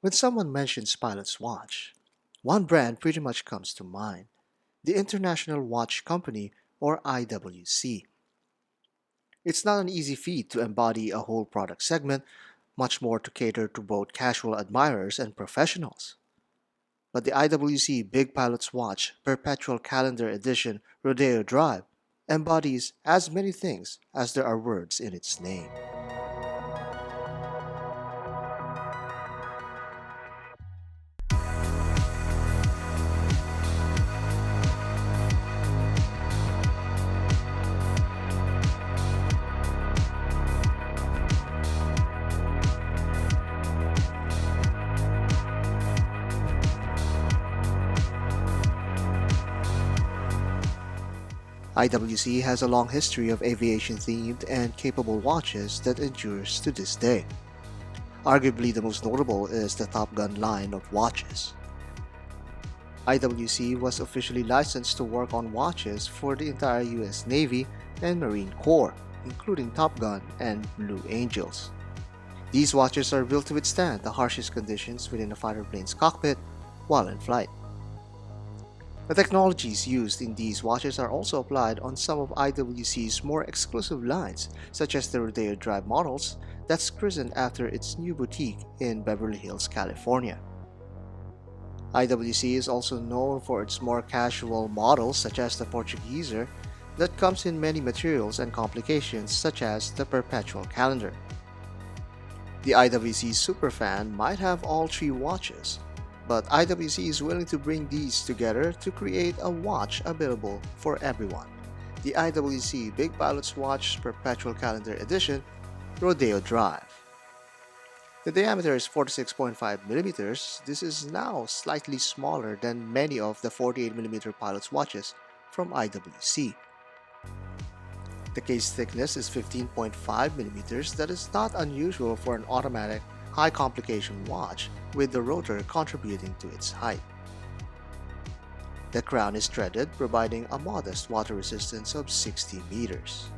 When someone mentions Pilot's watch, one brand pretty much comes to mind: the International Watch Company, or IWC. It's not an easy feat to embody a whole product segment, much more to cater to both casual admirers and professionals. But the IWC Big Pilot's Watch Perpetual Calendar Edition Rodeo Drive embodies as many things as there are words in its name. IWC has a long history of aviation-themed and capable watches that endures to this day. Arguably the most notable is the Top Gun line of watches. IWC was officially licensed to work on watches for the entire US Navy and Marine Corps, including Top Gun and Blue Angels. These watches are built to withstand the harshest conditions within a fighter plane's cockpit while in flight. The technologies used in these watches are also applied on some of IWC's more exclusive lines, such as the Rodeo Drive models that's christened after its new boutique in Beverly Hills, California. IWC is also known for its more casual models, such as the Portugueser, that comes in many materials and complications, such as the Perpetual calendar. The IWC superfan might have all three watches, but IWC is willing to bring these together to create a watch available for everyone: the IWC Big Pilot's Watch Perpetual Calendar Edition Rodeo Drive. The diameter is 46.5 mm. This is now slightly smaller than many of the 48 mm pilot's watches from IWC. The case thickness is 15.5 mm. That is not unusual for an automatic, high complication watch, with the rotor contributing to its height. The crown is threaded, providing a modest water resistance of 60 meters.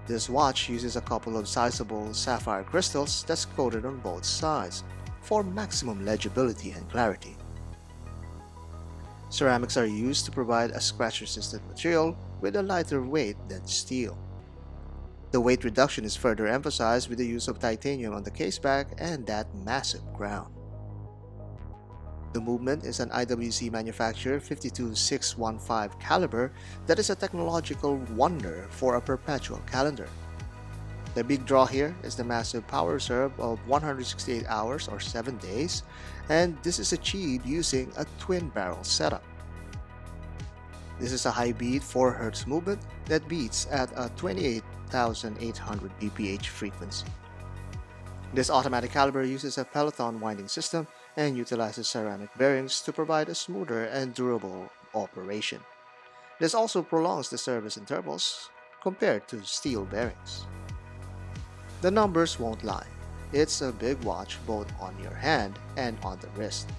This watch uses a couple of sizable sapphire crystals that's coated on both sides for maximum legibility and clarity. Ceramics are used to provide a scratch-resistant material with a lighter weight than steel. The weight reduction is further emphasized with the use of titanium on the case back and that massive crown. The movement is an IWC manufactured 52615 caliber that is a technological wonder for a perpetual calendar. The big draw here is the massive power reserve of 168 hours or 7 days, and this is achieved using a twin barrel setup. This is a high-beat 4 Hz movement that beats at a 28,800 bph frequency. This automatic caliber uses a peloton winding system and utilizes ceramic bearings to provide a smoother and durable operation. This also prolongs the service intervals compared to steel bearings. The numbers won't lie. It's a big watch both on your hand and on the wrist.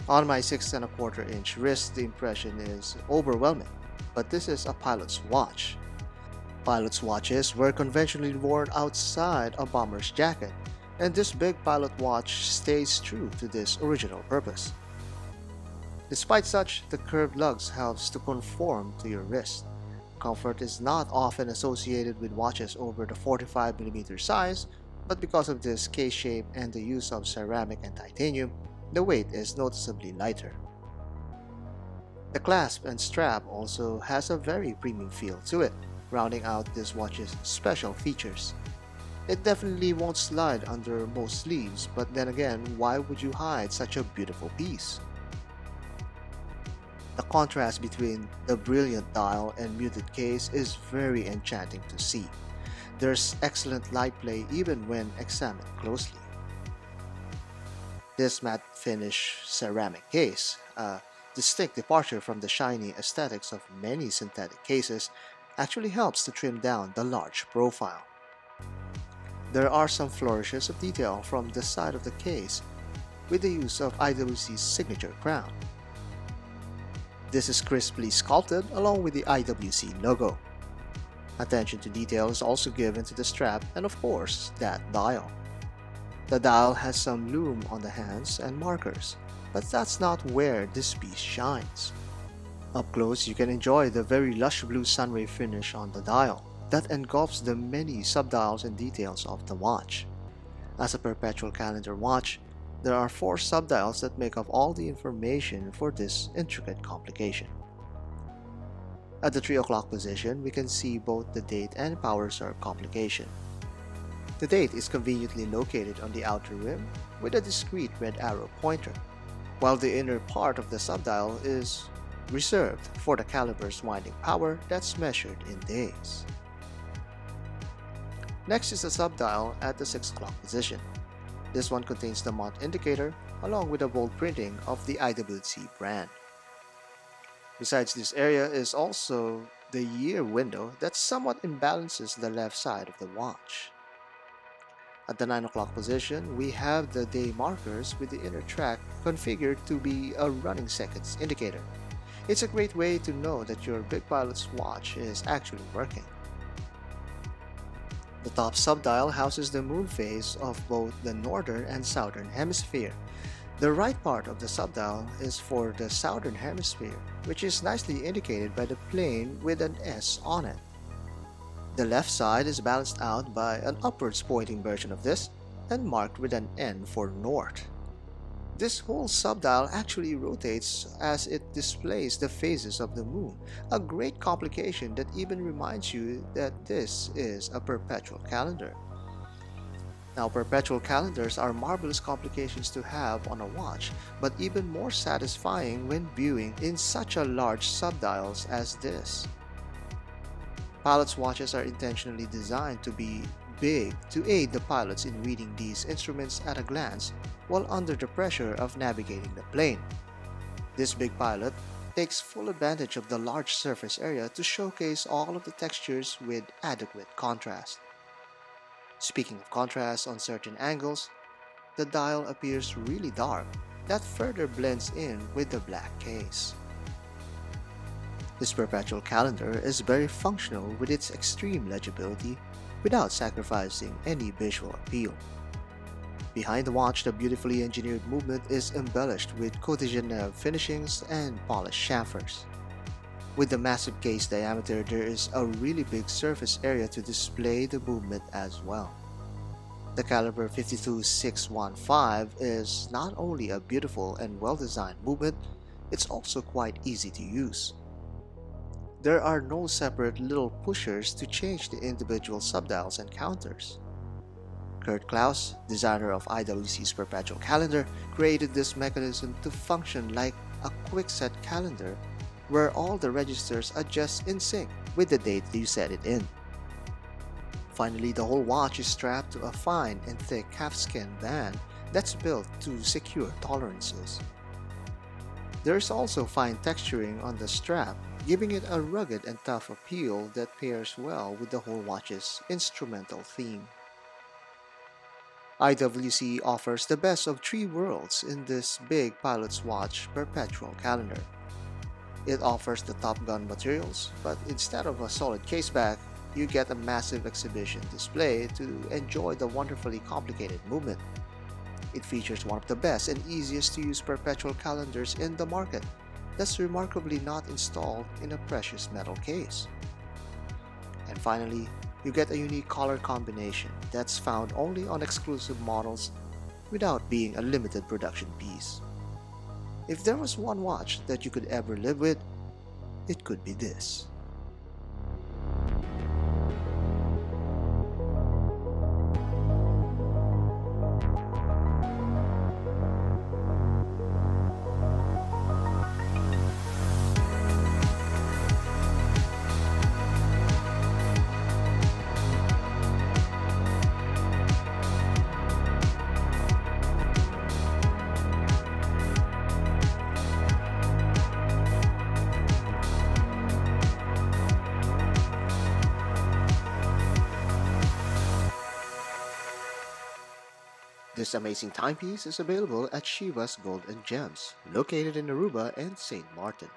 On my 6¼ inch wrist, the impression is overwhelming, but this is a pilot's watch. Pilot's watches were conventionally worn outside a bomber's jacket, and this big pilot watch stays true to this original purpose. Despite such, the curved lugs helps to conform to your wrist. Comfort is not often associated with watches over the 45 mm size, but because of this case shape and the use of ceramic and titanium, the weight is noticeably lighter. The clasp and strap also has a very premium feel to it, rounding out this watch's special features. It definitely won't slide under most sleeves, but then again, why would you hide such a beautiful piece? The contrast between the brilliant dial and muted case is very enchanting to see. There's excellent light play even when examined closely. This matte finish ceramic case, a distinct departure from the shiny aesthetics of many synthetic cases, actually helps to trim down the large profile. There are some flourishes of detail from the side of the case with the use of IWC's signature crown. This is crisply sculpted along with the IWC logo. Attention to detail is also given to the strap and of course that dial. The dial has some lume on the hands and markers, but that's not where this piece shines. Up close, you can enjoy the very lush blue sunray finish on the dial that engulfs the many subdials and details of the watch. As a perpetual calendar watch, there are 4 subdials that make up all the information for this intricate complication. At the 3 o'clock position, we can see both the date and power serve complication. The date is conveniently located on the outer rim with a discrete red arrow pointer, while the inner part of the subdial is reserved for the caliber's winding power that's measured in days. Next is the subdial at the 6 o'clock position. This one contains the month indicator along with a bold printing of the IWC brand. Besides this area is also the year window that somewhat imbalances the left side of the watch. At the 9 o'clock position, we have the day markers with the inner track configured to be a running seconds indicator. It's a great way to know that your big pilot's watch is actually working. The top subdial houses the moon phase of both the northern and southern hemisphere. The right part of the subdial is for the southern hemisphere, which is nicely indicated by the plane with an S on it. The left side is balanced out by an upwards pointing version of this and marked with an N for north. This whole subdial actually rotates as it displays the phases of the moon, a great complication that even reminds you that this is a perpetual calendar. Now, perpetual calendars are marvelous complications to have on a watch, but even more satisfying when viewing in such a large subdials as this. Pilots' watches are intentionally designed to be big to aid the pilots in reading these instruments at a glance while under the pressure of navigating the plane. This big pilot takes full advantage of the large surface area to showcase all of the textures with adequate contrast. Speaking of contrast, on certain angles, the dial appears really dark that further blends in with the black case. This perpetual calendar is very functional with its extreme legibility without sacrificing any visual appeal. Behind the watch, the beautifully engineered movement is embellished with Côte de Genève finishings and polished chamfers. With the massive case diameter, there is a really big surface area to display the movement as well. The caliber 52615 is not only a beautiful and well-designed movement, it's also quite easy to use. There are no separate little pushers to change the individual subdials and counters. Kurt Klaus, designer of IWC's Perpetual calendar, created this mechanism to function like a quick-set calendar where all the registers adjust in sync with the date you set it in. Finally, the whole watch is strapped to a fine and thick calfskin band that's built to secure tolerances. There is also fine texturing on the strap, giving it a rugged and tough appeal that pairs well with the whole watch's instrumental theme. IWC offers the best of 3 worlds in this big pilot's watch Perpetual calendar. It offers the Top Gun materials, but instead of a solid caseback, you get a massive exhibition display to enjoy the wonderfully complicated movement. It features one of the best and easiest to use perpetual calendars in the market that's remarkably not installed in a precious metal case. And finally, you get a unique color combination that's found only on exclusive models without being a limited production piece. If there was one watch that you could ever live with, it could be this. This amazing timepiece is available at Shiva's Gold and Gems, located in Aruba and St. Maarten.